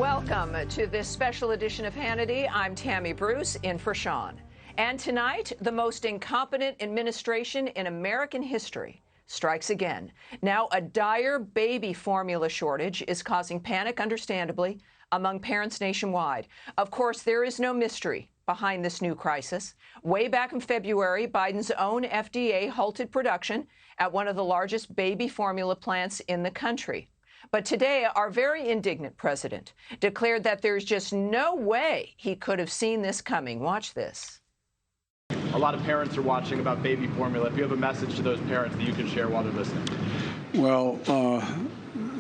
Welcome to this special edition of Hannity. I'm Tammy Bruce, in for Sean. And tonight, the most incompetent administration in American history strikes again. Now, a dire baby formula shortage is causing panic, understandably, among parents nationwide. Of course, there is no mystery behind this new crisis. Way back in February, Biden's own FDA halted production at one of the largest baby formula plants in the country. But today, our very indignant president declared that there's just no way he could have seen this coming. Watch this. A lot of parents are watching about baby formula. If you have a message to those parents that you can share while they're listening. Well,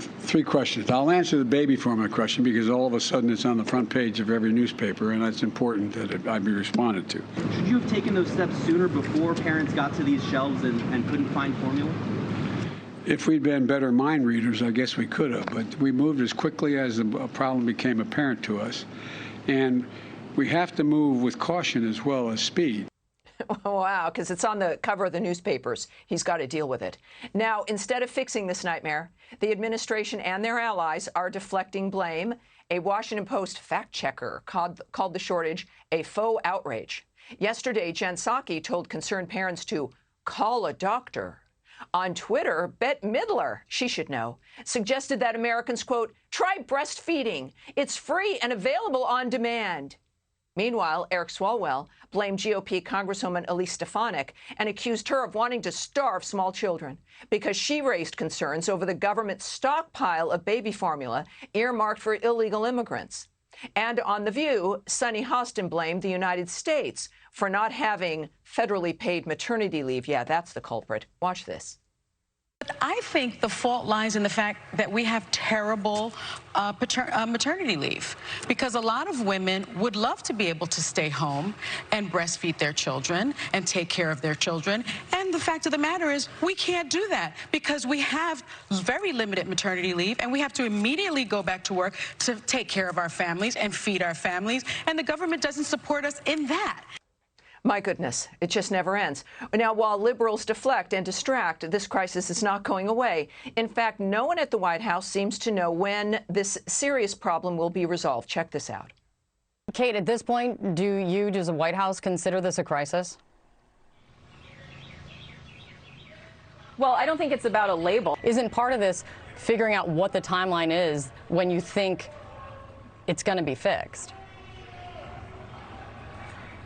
three questions. I'll answer the baby formula question because all of a sudden it's on the front page of every newspaper, and it's important that I be responded to. Should you have taken those steps sooner before parents got to these shelves and couldn't find formula? If we'd been better mind readers, I guess we could have, but we moved as quickly as the problem became apparent to us. And we have to move with caution as well as speed. Wow, because it's on the cover of the newspapers. He's got to deal with it. Now, instead of fixing this nightmare, the administration and their allies are deflecting blame. A Washington Post fact checker called the shortage a faux outrage. Yesterday, Jen Psaki told concerned parents to call a doctor. On Twitter, Bette Midler, she should know, suggested that Americans, quote, try breastfeeding. It's free and available on demand. Meanwhile, Eric Swalwell blamed GOP Congresswoman Elise Stefanik and accused her of wanting to starve small children because she raised concerns over the government's stockpile of baby formula earmarked for illegal immigrants. And on The View, Sunny Hostin blamed the United States for not having federally paid maternity leave. Yeah, that's the culprit. Watch this. I think the fault lies in the fact that we have terrible maternity leave, because a lot of women would love to be able to stay home and breastfeed their children and take care of their children. And the fact of the matter is we can't do that because we have very limited maternity leave, and we have to immediately go back to work to take care of our families and feed our families. And the government doesn't support us in that. My goodness, it just never ends. Now, while liberals deflect and distract, this crisis is not going away. In fact, no one at the White House seems to know when this serious problem will be resolved. Check this out. Kate, at this point, does the White House consider this a crisis? Well, I don't think it's about a label. Isn't part of this figuring out what the timeline is when you think it's going to be fixed?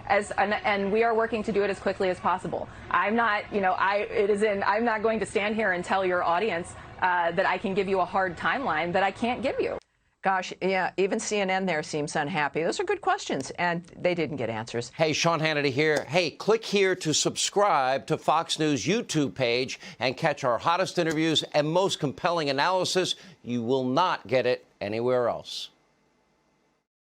And we are working to do it as quickly as possible. I'm not, I'm not going to stand here and tell your audience that I can give you a hard timeline that I can't give you. Gosh, yeah, even CNN there seems unhappy. Those are good questions, and they didn't get answers. Hey, Sean Hannity here. Hey, click here to subscribe to Fox News YouTube page and catch our hottest interviews and most compelling analysis. You will not get it anywhere else.